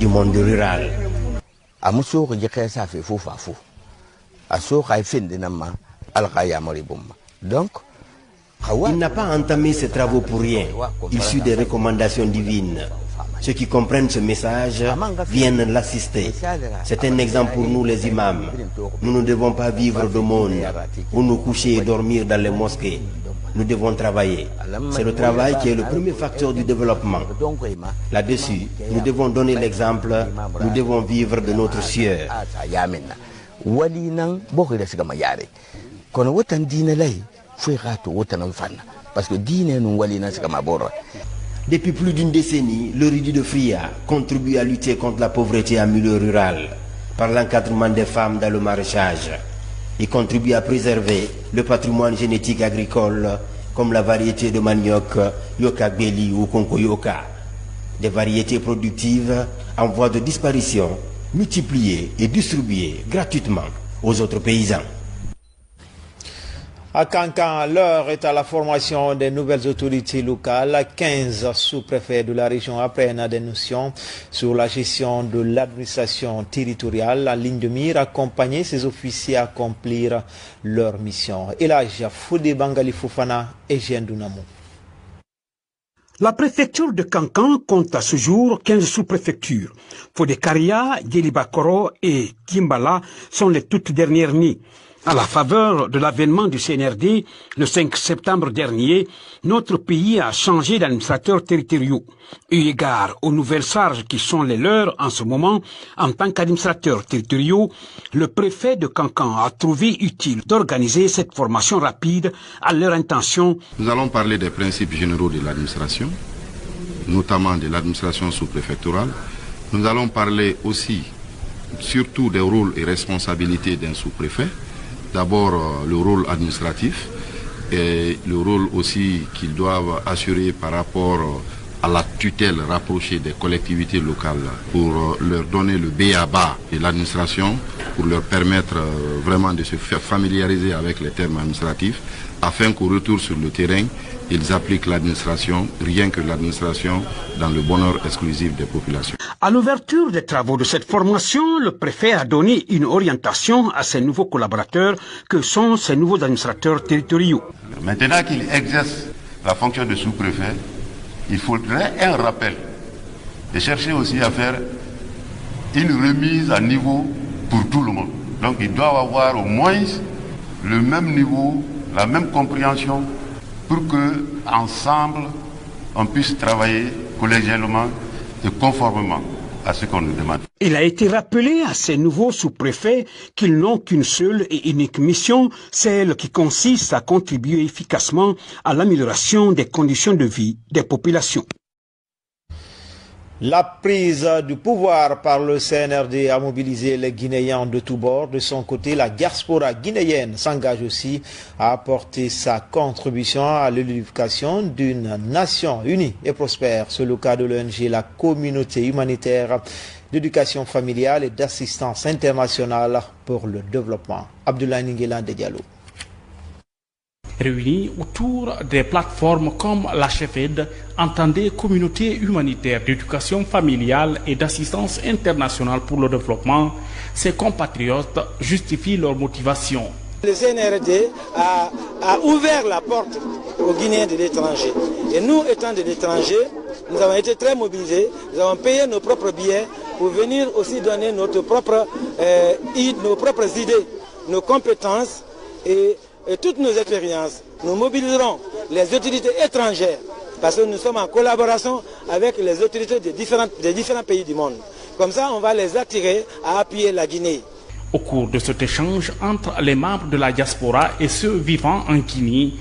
du monde rural. Donc, il n'a pas entamé ses travaux pour rien, issus des recommandations divines. Ceux qui comprennent ce message viennent l'assister. C'est un exemple pour nous les imams. Nous ne devons pas vivre de monde ou nous coucher et dormir dans les mosquées. Nous devons travailler. C'est le travail qui est le premier facteur du développement. Là-dessus, nous devons donner l'exemple, nous devons vivre de notre sueur. Depuis plus d'une décennie, le Ridu de Fria contribue à lutter contre la pauvreté en milieu rural par l'encadrement des femmes dans le maraîchage. Il contribue à préserver le patrimoine génétique agricole comme la variété de manioc Yoka Beli ou Konko Yoka. Des variétés productives en voie de disparition, multipliées et distribuées gratuitement aux autres paysans. À Kankan, l'heure est à la formation des nouvelles autorités locales. 15 sous-préfets de la région apprennent des notions sur la gestion de l'administration territoriale. La ligne de mire accompagner ces officiers à accomplir leur mission. Elhadji Fodé Bangali Fofana et Jean Dunamou. La préfecture de Kankan compte à ce jour 15 sous-préfectures. Fodé-Karia, Djélibakoro et Kimbala sont les toutes dernières nées. À la faveur de l'avènement du CNRD, le 5 septembre dernier, notre pays a changé d'administrateurs territoriaux. Eu égard aux nouvelles charges qui sont les leurs en ce moment, en tant qu'administrateurs territoriaux, le préfet de Kankan a trouvé utile d'organiser cette formation rapide à leur intention. Nous allons parler des principes généraux de l'administration, notamment de l'administration sous-préfectorale. Nous allons parler aussi, surtout des rôles et responsabilités d'un sous-préfet. D'abord le rôle administratif et le rôle aussi qu'ils doivent assurer par rapport à la tutelle rapprochée des collectivités locales pour leur donner le b.a.-ba de l'administration, pour leur permettre vraiment de se faire familiariser avec les termes administratifs afin qu'au retour sur le terrain, ils appliquent l'administration, rien que l'administration, dans le bonheur exclusif des populations. À l'ouverture des travaux de cette formation, le préfet a donné une orientation à ses nouveaux collaborateurs que sont ces nouveaux administrateurs territoriaux. Maintenant qu'ils exercent la fonction de sous-préfet, il faudrait un rappel et chercher aussi à faire une remise à niveau pour tout le monde. Donc ils doivent avoir au moins le même niveau, la même compréhension pour que ensemble on puisse travailler collégialement et conformément à ce qu'on nous demande. Il a été rappelé à ces nouveaux sous-préfets qu'ils n'ont qu'une seule et unique mission, celle qui consiste à contribuer efficacement à l'amélioration des conditions de vie des populations. La prise du pouvoir par le CNRD a mobilisé les Guinéens de tous bords. De son côté, la diaspora guinéenne s'engage aussi à apporter sa contribution à l'édification d'une nation unie et prospère. C'est le cas de l'ONG La Communauté humanitaire d'éducation familiale et d'assistance internationale pour le développement. Abdoulaye Ninguela Diallo. Réunis autour des plateformes comme la CHEFED, entendez communauté humanitaire d'éducation familiale et d'assistance internationale pour le développement, ces compatriotes justifient leur motivation. Le CNRD a ouvert la porte aux Guinéens de l'étranger. Et nous, étant de l'étranger, nous avons été très mobilisés, nous avons payé nos propres billets pour venir aussi donner notre propre, nos propres idées, nos compétences et toutes nos expériences. Nous mobiliserons les autorités étrangères parce que nous sommes en collaboration avec les autorités des différents pays du monde. Comme ça, on va les attirer à appuyer la Guinée. Au cours de cet échange entre les membres de la diaspora et ceux vivant en Guinée,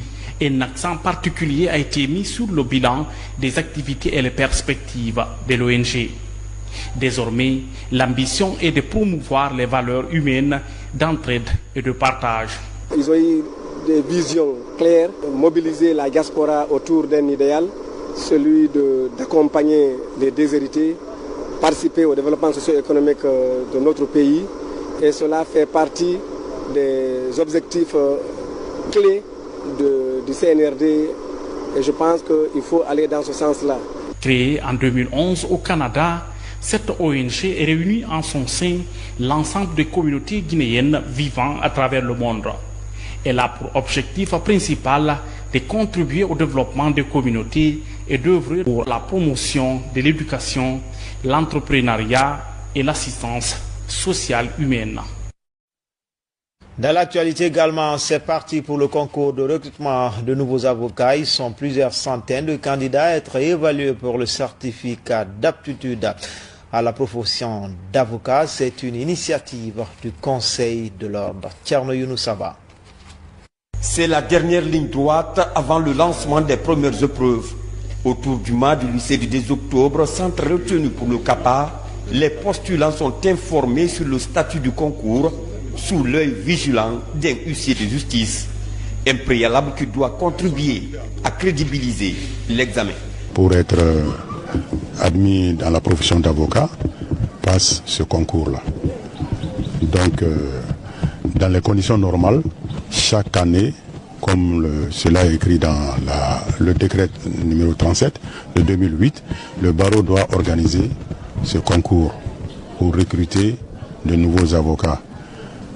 un accent particulier a été mis sur le bilan des activités et les perspectives de l'ONG. Désormais, l'ambition est de promouvoir les valeurs humaines d'entraide et de partage. Ils ont eu des visions claires, mobiliser la diaspora autour d'un idéal, celui d'accompagner les déshérités, participer au développement socio-économique de notre pays. Et cela fait partie des objectifs clés du CNRD. Et je pense qu'il faut aller dans ce sens-là. Créé en 2011 au Canada, Cette ONG réunit en son sein l'ensemble des communautés guinéennes vivant à travers le monde. Elle a pour objectif principal de contribuer au développement des communautés et d'œuvrer pour la promotion de l'éducation, l'entrepreneuriat et l'assistance sociale humaine. Dans l'actualité également, c'est parti pour le concours de recrutement de nouveaux avocats. Ils sont plusieurs centaines de candidats à être évalués pour le certificat d'aptitude à la profession d'avocat. C'est une initiative du Conseil de l'ordre. Thierno Younoussaba. C'est la dernière ligne droite avant le lancement des premières épreuves. Autour du mât du lycée du 10 octobre, centre retenu pour le CAPA, les postulants sont informés sur le statut du concours sous l'œil vigilant d'un huissier de justice. Un préalable qui doit contribuer à crédibiliser l'examen. Pour être admis dans la profession d'avocat, passe ce concours-là. Donc, dans les conditions normales, chaque année, comme cela est écrit dans le décret numéro 37 de 2008, le barreau doit organiser ce concours pour recruter de nouveaux avocats.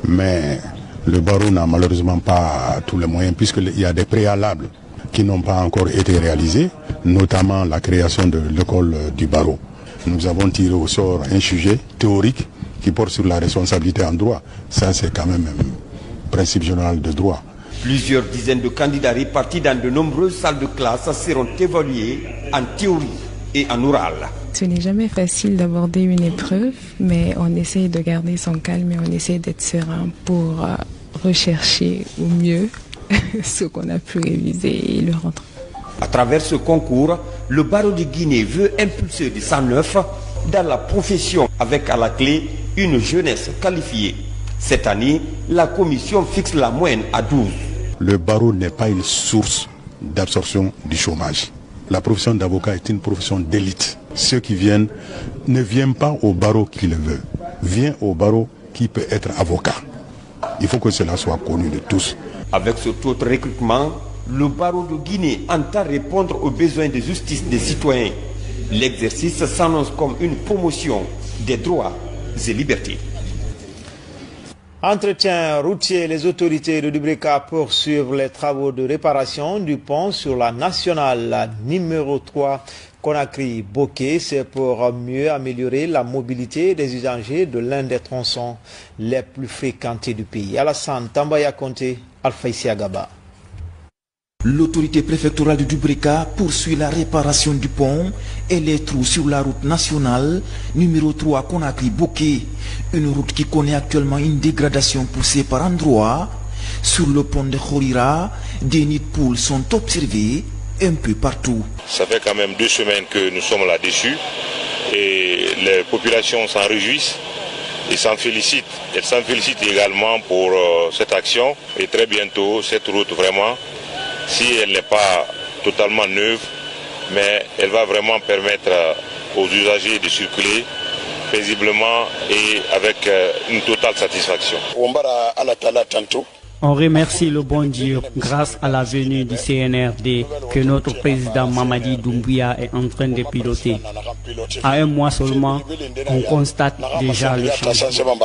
Mais le barreau n'a malheureusement pas tous les moyens puisqu'il y a des préalables qui n'ont pas encore été réalisés, notamment la création de l'école du barreau. Nous avons tiré au sort un sujet théorique qui porte sur la responsabilité en droit. Ça, c'est quand même un principe général de droit. Plusieurs dizaines de candidats répartis dans de nombreuses salles de classe seront évalués en théorie et en oral. Ce n'est jamais facile d'aborder une épreuve, mais on essaie de garder son calme et on essaie d'être serein pour rechercher au mieux ce qu'on a pu réviser et le rendre. À travers ce concours, le barreau de Guinée veut impulser du sang neuf dans la profession avec à la clé une jeunesse qualifiée. Cette année, la commission fixe la moyenne à 12. Le barreau n'est pas une source d'absorption du chômage. La profession d'avocat est une profession d'élite. Ceux qui viennent ne viennent pas au barreau qui le veut, viennent au barreau qui peut être avocat. Il faut que cela soit connu de tous. Avec cet autre recrutement, le barreau de Guinée entend répondre aux besoins de justice des citoyens. L'exercice s'annonce comme une promotion des droits et libertés. Entretien routier, les autorités de Dubrika poursuivent les travaux de réparation du pont sur la nationale numéro 3 Conakry-Boké. C'est pour mieux améliorer la mobilité des usagers de l'un des tronçons les plus fréquentés du pays. Alassane Tambaya Conté, Alphaïsi Agaba. L'autorité préfectorale de Dubrika poursuit la réparation du pont et les trous sur la route nationale numéro 3 Conakry-Boké, une route qui connaît actuellement une dégradation poussée par endroits. Sur le pont de Khorira, des nids de poules sont observés un peu partout. Ça fait quand même 2 semaines que nous sommes là-dessus et les populations s'en réjouissent et s'en félicitent. Elles s'en félicitent également pour cette action et très bientôt cette route vraiment, si elle n'est pas totalement neuve, mais elle va vraiment permettre aux usagers de circuler paisiblement et avec une totale satisfaction. On remercie le bon Dieu grâce à la venue du CNRD que notre président Mamadi Doumbouya est en train de piloter. À un mois seulement, on constate déjà le changement.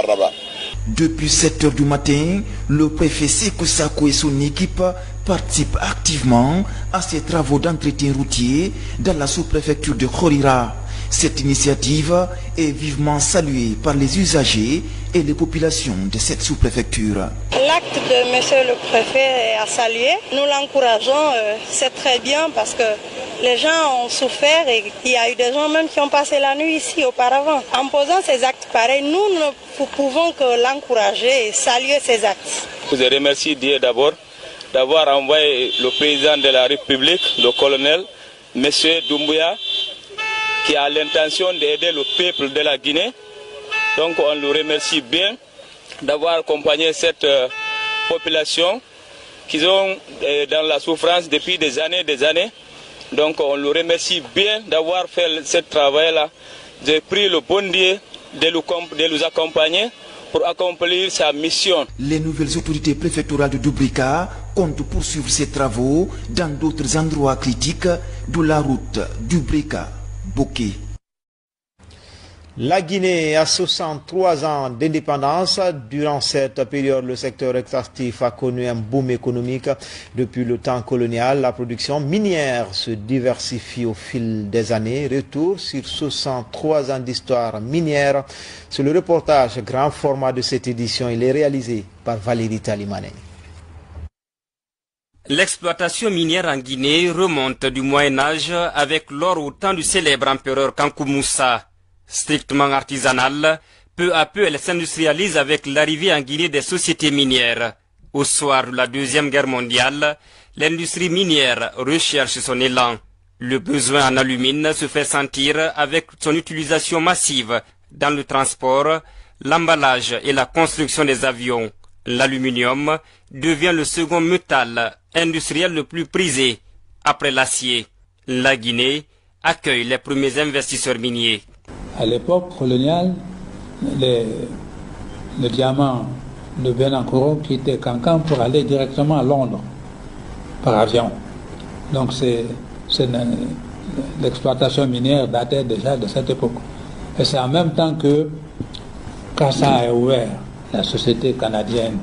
Depuis 7 h du matin, le préfet Sekou Sako et son équipe participent activement à ces travaux d'entretien routier dans la sous-préfecture de Khorira. Cette initiative est vivement saluée par les usagers et les populations de cette sous-préfecture. L'acte de monsieur le préfet est à saluer. Nous l'encourageons, c'est très bien parce que les gens ont souffert et il y a eu des gens même qui ont passé la nuit ici auparavant. En posant ces actes pareils, nous ne pouvons que l'encourager et saluer ces actes. Je vous remercie Dieu d'abord d'avoir envoyé le président de la République, le colonel, monsieur Doumbouya, qui a l'intention d'aider le peuple de la Guinée. Donc on le remercie bien d'avoir accompagné cette population qui sont dans la souffrance depuis des années. Donc on le remercie bien d'avoir fait ce travail-là. J'ai pris le bon Dieu de nous accompagner pour accomplir sa mission. Les nouvelles autorités préfectorales de Dubrika comptent poursuivre ces travaux dans d'autres endroits critiques de la route Dubrika-Boké. La Guinée a 63 ans d'indépendance. Durant cette période, le secteur extractif a connu un boom économique. Depuis le temps colonial, la production minière se diversifie au fil des années. Retour sur 63 ans d'histoire minière. C'est le reportage grand format de cette édition. Il est réalisé par Valérie Talimane. L'exploitation minière en Guinée remonte du Moyen-Âge avec l'or au temps du célèbre empereur Kankou Moussa. Strictement artisanale, peu à peu elle s'industrialise avec l'arrivée en Guinée des sociétés minières. Au soir de la Deuxième Guerre mondiale, l'industrie minière recherche son élan. Le besoin en alumine se fait sentir avec son utilisation massive dans le transport, l'emballage et la construction des avions. L'aluminium devient le second métal industriel le plus prisé après l'acier. La Guinée accueille les premiers investisseurs miniers. À l'époque coloniale, le diamant de Benankoro quittait Cancan pour aller directement à Londres par avion. Donc l'exploitation minière datait déjà de cette époque. Et c'est en même temps que Cassa a ouvert la société canadienne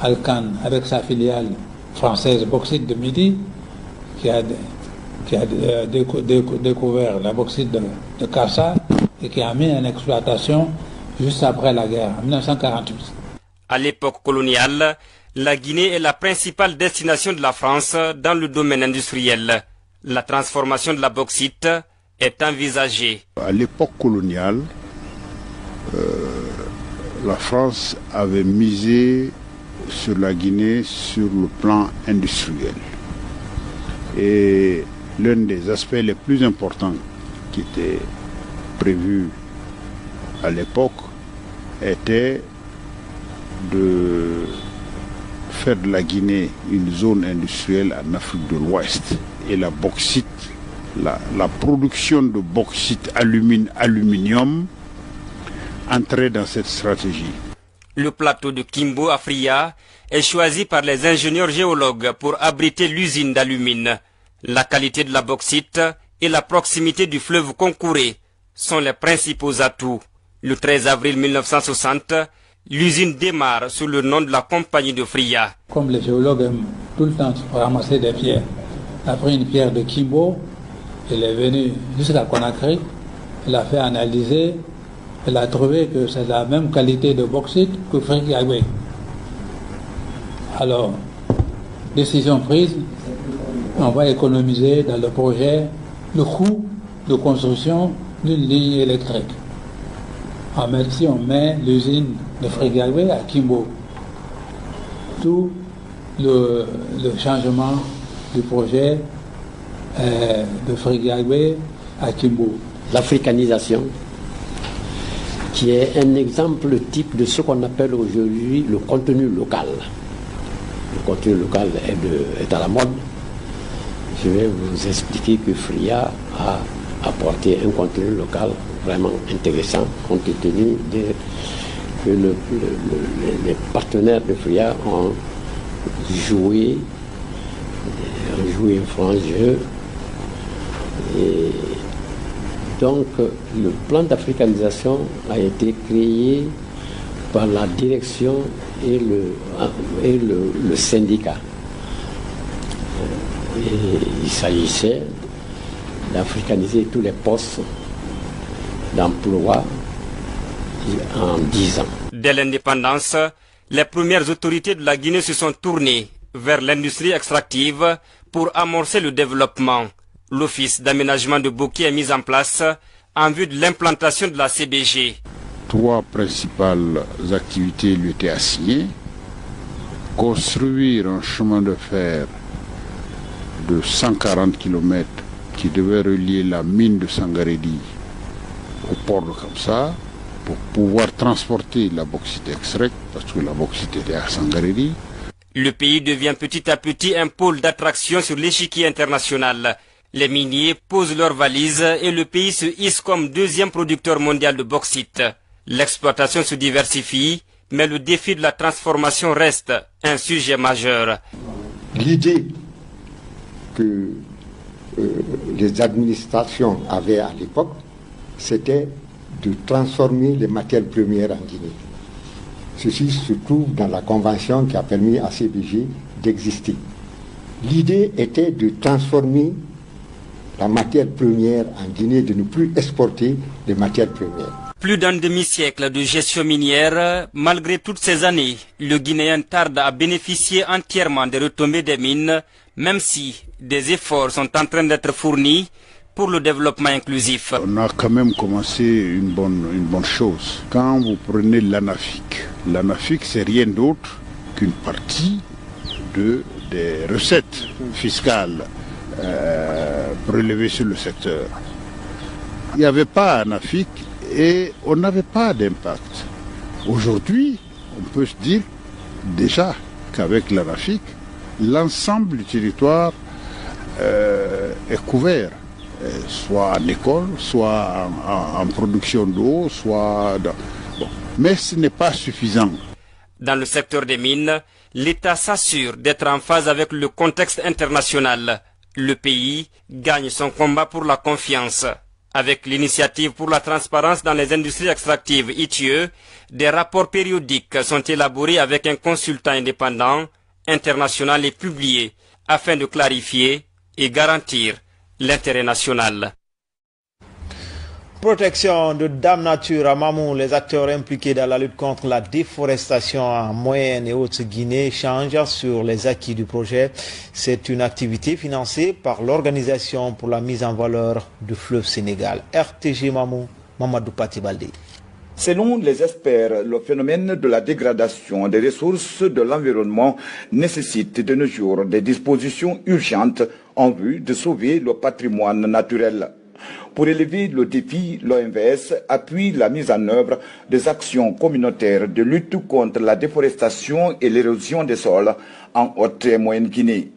Alcan avec sa filiale française Bauxite de Midi qui a découvert la bauxite de Cassa et qui a mis en exploitation juste après la guerre, en 1948. À l'époque coloniale, la Guinée est la principale destination de la France dans le domaine industriel. La transformation de la bauxite est envisagée. À l'époque coloniale, la France avait misé sur la Guinée sur le plan industriel. Et l'un des aspects les plus importants qui était prévu à l'époque était de faire de la Guinée une zone industrielle en Afrique de l'Ouest. Et la bauxite, la production de bauxite aluminium entrait dans cette stratégie. Le plateau de Kimbo à Fria est choisi par les ingénieurs géologues pour abriter l'usine d'alumine. La qualité de la bauxite et la proximité du fleuve Concouré sont les principaux atouts. Le 13 avril 1960, l'usine démarre sous le nom de la compagnie de Fria. Comme les géologues aiment tout le temps ramasser des pierres, elle a pris une pierre de Kimbo, elle est venue jusqu'à Conakry, elle a fait analyser, elle a trouvé que c'est la même qualité de bauxite que Frigagwe. Alors, décision prise, on va économiser dans le projet le coût de construction d'une ligne électrique. Si on met l'usine de Frigagwe à Kimbo, tout le changement du projet de Frigagwe à Kimbo. L'africanisation, qui est un exemple type de ce qu'on appelle aujourd'hui le contenu local. Le contenu local est à la mode. Je vais vous expliquer que Fria a apporté un contenu local vraiment intéressant, compte tenu que les partenaires de Fria ont joué un franc jeu. Et donc, le plan d'africanisation a été créé par la direction et le syndicat. Et il s'agissait d'africaniser tous les postes d'emploi en 10 ans. Dès l'indépendance, les premières autorités de la Guinée se sont tournées vers l'industrie extractive pour amorcer le développement. L'office d'aménagement de Boki est mis en place en vue de l'implantation de la CBG. 3 principales activités lui étaient assignées. Construire un chemin de fer de 140 km qui devait relier la mine de Sangaredi au port de Kamsa pour pouvoir transporter la bauxite extraite, parce que la bauxite était à Sangaredi. Le pays devient petit à petit un pôle d'attraction sur l'échiquier international. Les miniers posent leurs valises et le pays se hisse comme deuxième producteur mondial de bauxite. L'exploitation se diversifie, mais le défi de la transformation reste un sujet majeur. L'idée que les administrations avaient à l'époque, c'était de transformer les matières premières en Guinée. Ceci se trouve dans la convention qui a permis à CBG d'exister. L'idée était de transformer la matière première en Guinée, de ne plus exporter les matières premières. Plus d'un demi-siècle de gestion minière, malgré toutes ces années, le Guinéen tarde à bénéficier entièrement des retombées des mines, même si des efforts sont en train d'être fournis pour le développement inclusif. On a quand même commencé une bonne chose. Quand vous prenez l'ANAFIC, c'est rien d'autre qu'une partie des recettes fiscales prélevées sur le secteur. Il n'y avait pas ANAFIC et on n'avait pas d'impact. Aujourd'hui, on peut se dire déjà qu'avec l'ANAFIC, l'ensemble du territoire est couvert, soit en école, soit en production d'eau, soit dans... Bon. Mais ce n'est pas suffisant. Dans le secteur des mines, l'État s'assure d'être en phase avec le contexte international. Le pays gagne son combat pour la confiance. Avec l'initiative pour la transparence dans les industries extractives ITIE, des rapports périodiques sont élaborés avec un consultant indépendant, international et publiés, afin de clarifier et garantir l'intérêt national. Protection de Dame Nature à Mamou, les acteurs impliqués dans la lutte contre la déforestation en Moyenne et Haute-Guinée échangent sur les acquis du projet. C'est une activité financée par l'Organisation pour la mise en valeur du fleuve Sénégal. RTG Mamou, Mamadou Pati Baldé. Selon les experts, le phénomène de la dégradation des ressources de l'environnement nécessite de nos jours des dispositions urgentes en vue de sauver le patrimoine naturel. Pour élever le défi, l'OMVS appuie la mise en œuvre des actions communautaires de lutte contre la déforestation et l'érosion des sols en Haute et Moyenne Guinée.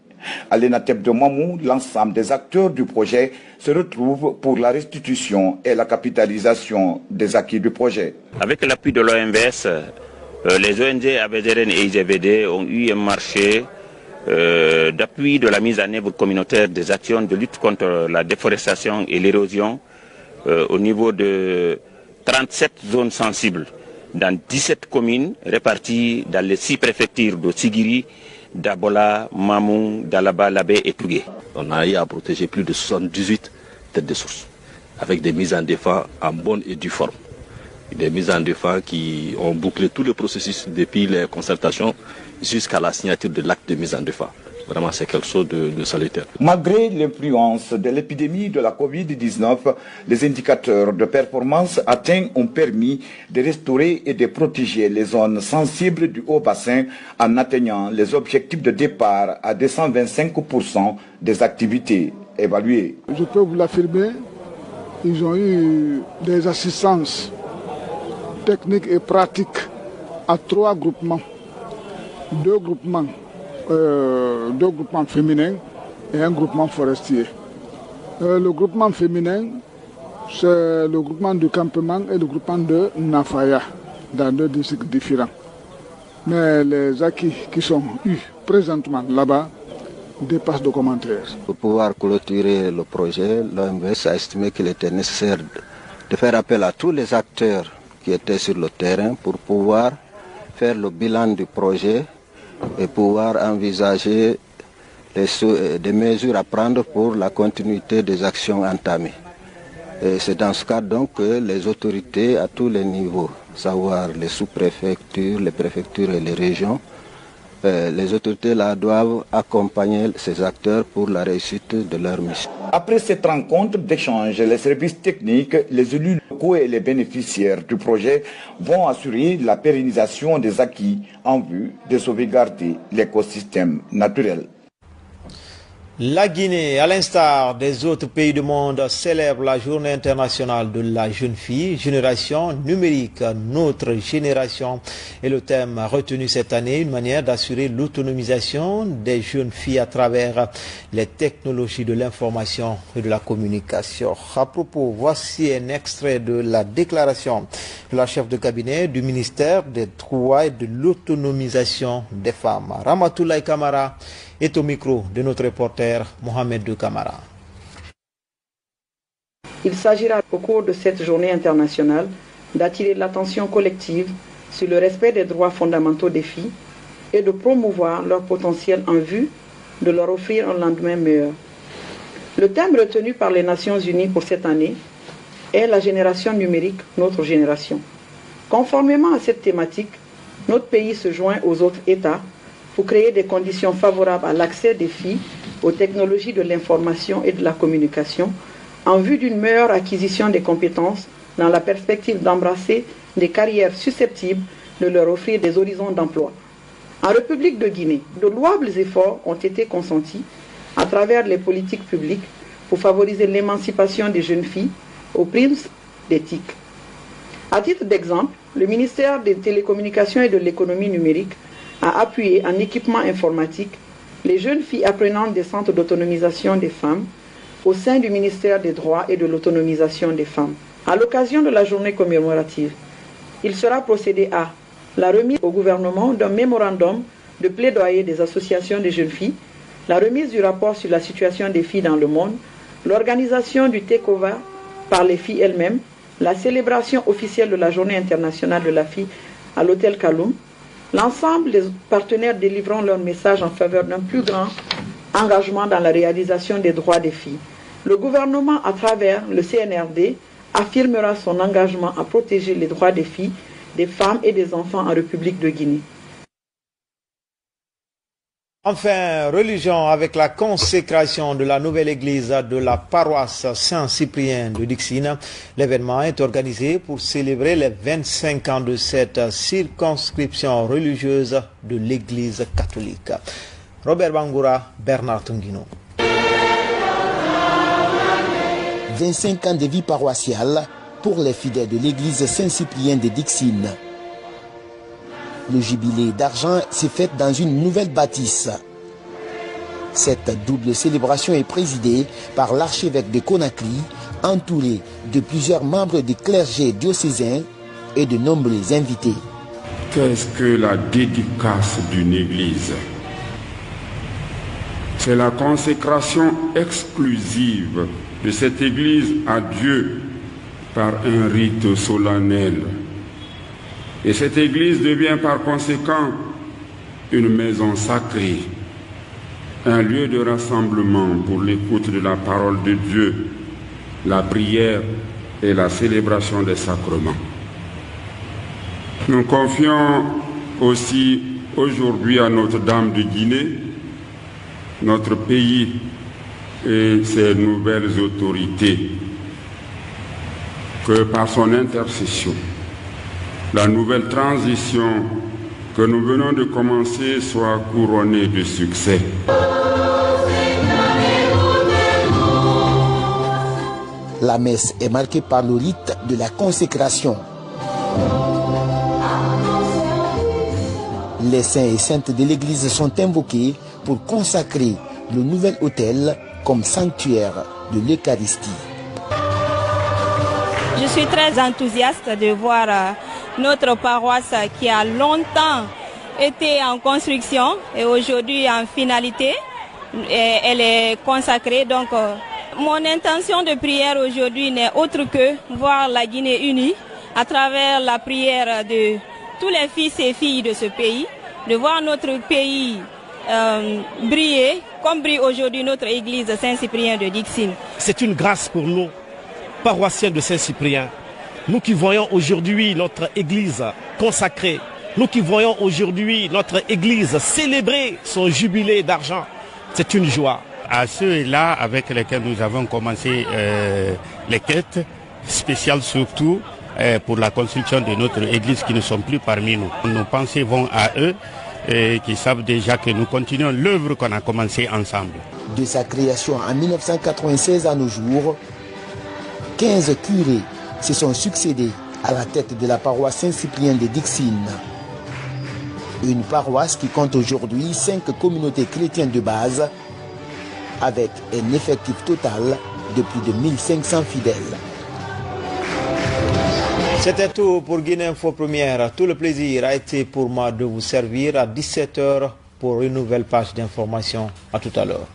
À l'ENATEP de Mamou, l'ensemble des acteurs du projet se retrouvent pour la restitution et la capitalisation des acquis du projet. Avec l'appui de l'OMVS, les ONG ABDRN et IGVD ont eu un marché d'appui de la mise en œuvre communautaire des actions de lutte contre la déforestation et l'érosion au niveau de 37 zones sensibles dans 17 communes réparties dans les 6 préfectures de Sigiri, d'Abola, Mamou, Dalaba, Labé et Tougué. On a eu à protéger plus de 78 têtes de source avec des mises en défense en bonne et due forme. Des mises en défense qui ont bouclé tout le processus depuis les concertations jusqu'à la signature de l'acte de mise en défense. Vraiment, c'est quelque chose de salutaire. Malgré l'influence de l'épidémie de la Covid-19, les indicateurs de performance atteints ont permis de restaurer et de protéger les zones sensibles du haut bassin en atteignant les objectifs de départ à 225% des activités évaluées. Je peux vous l'affirmer, ils ont eu des assistances techniques et pratiques à 3 groupements. 2 groupements féminins et un groupement forestier. Le groupement féminin, c'est le groupement du campement et le groupement de Nafaya, dans 2 districts différents. Mais les acquis qui sont eus présentement là-bas dépassent de commentaires. Pour pouvoir clôturer le projet, l'OMVS a estimé qu'il était nécessaire de faire appel à tous les acteurs qui étaient sur le terrain pour pouvoir faire le bilan du projet et pouvoir envisager des mesures à prendre pour la continuité des actions entamées. Et c'est dans ce cadre donc que les autorités à tous les niveaux, savoir les sous-préfectures, les préfectures et les régions, les autorités là doivent accompagner ces acteurs pour la réussite de leur mission. Après cette rencontre d'échange, les services techniques, les élus locaux et les bénéficiaires du projet vont assurer la pérennisation des acquis en vue de sauvegarder l'écosystème naturel. La Guinée, à l'instar des autres pays du monde, célèbre la journée internationale de la jeune fille, génération numérique, notre génération. Et le thème retenu cette année, une manière d'assurer l'autonomisation des jeunes filles à travers les technologies de l'information et de la communication. À propos, voici un extrait de la déclaration de la chef de cabinet du ministère des Droits et de l'autonomisation des femmes. Ramatoulaye Kamara est au micro de notre reporter Mohamed De Camara. Il s'agira au cours de cette journée internationale d'attirer l'attention collective sur le respect des droits fondamentaux des filles et de promouvoir leur potentiel en vue de leur offrir un lendemain meilleur. Le thème retenu par les Nations Unies pour cette année est la génération numérique, notre génération. Conformément à cette thématique, notre pays se joint aux autres États pour créer des conditions favorables à l'accès des filles aux technologies de l'information et de la communication en vue d'une meilleure acquisition des compétences dans la perspective d'embrasser des carrières susceptibles de leur offrir des horizons d'emploi. En République de Guinée, de louables efforts ont été consentis à travers les politiques publiques pour favoriser l'émancipation des jeunes filles au prisme des TIC. À titre d'exemple, le ministère des Télécommunications et de l'Économie numérique a appuyé en équipement informatique les jeunes filles apprenantes des centres d'autonomisation des femmes au sein du ministère des Droits et de l'Autonomisation des femmes. À l'occasion de la journée commémorative, il sera procédé à la remise au gouvernement d'un mémorandum de plaidoyer des associations des jeunes filles, la remise du rapport sur la situation des filles dans le monde, l'organisation du takeover par les filles elles-mêmes, la célébration officielle de la Journée internationale de la fille à l'hôtel Kaloum. L'ensemble des partenaires délivrant leur message en faveur d'un plus grand engagement dans la réalisation des droits des filles. Le gouvernement, à travers le CNRD, affirmera son engagement à protéger les droits des filles, des femmes et des enfants en République de Guinée. Enfin, religion avec la consécration de la nouvelle église de la paroisse Saint-Cyprien de Dixine. L'événement est organisé pour célébrer les 25 ans de cette circonscription religieuse de l'église catholique. Robert Bangoura, Bernard Tunguino. 25 ans de vie paroissiale pour les fidèles de l'église Saint-Cyprien de Dixine. Le jubilé d'argent s'est fait dans une nouvelle bâtisse. Cette double célébration est présidée par l'archevêque de Conakry, entouré de plusieurs membres du clergé diocésain et de nombreux invités. Qu'est-ce que la dédicace d'une église? C'est la consécration exclusive de cette église à Dieu par un rite solennel. Et cette église devient par conséquent une maison sacrée, un lieu de rassemblement pour l'écoute de la parole de Dieu, la prière et la célébration des sacrements. Nous confions aussi aujourd'hui à Notre-Dame de Guinée, notre pays et ses nouvelles autorités, que par son intercession, la nouvelle transition que nous venons de commencer soit couronnée de succès. La messe est marquée par le rite de la consécration. Les saints et saintes de l'église sont invoqués pour consacrer le nouvel autel comme sanctuaire de l'Eucharistie. Je suis très enthousiaste de voir notre paroisse qui a longtemps été en construction et aujourd'hui en finalité. Elle est consacrée. Donc, mon intention de prière aujourd'hui n'est autre que voir la Guinée unie à travers la prière de tous les fils et filles de ce pays, de voir notre pays briller comme brille aujourd'hui notre église Saint-Cyprien de Dixine. C'est une grâce pour nous, paroissiens de Saint-Cyprien. Nous qui voyons aujourd'hui notre église consacrée, nous qui voyons aujourd'hui notre église célébrer son jubilé d'argent, c'est une joie. À ceux-là avec lesquels nous avons commencé les quêtes spéciales surtout pour la construction de notre église qui ne sont plus parmi nous. Nos pensées vont à eux et qui savent déjà que nous continuons l'œuvre qu'on a commencée ensemble. De sa création en 1996 à nos jours, 15 curés se sont succédés à la tête de la paroisse Saint-Cyprien de Dixine. Une paroisse qui compte aujourd'hui 5 communautés chrétiennes de base avec un effectif total de plus de 1500 fidèles. C'était tout pour Guinée Info Première. Tout le plaisir a été pour moi de vous servir à 17h pour une nouvelle page d'information. À tout à l'heure.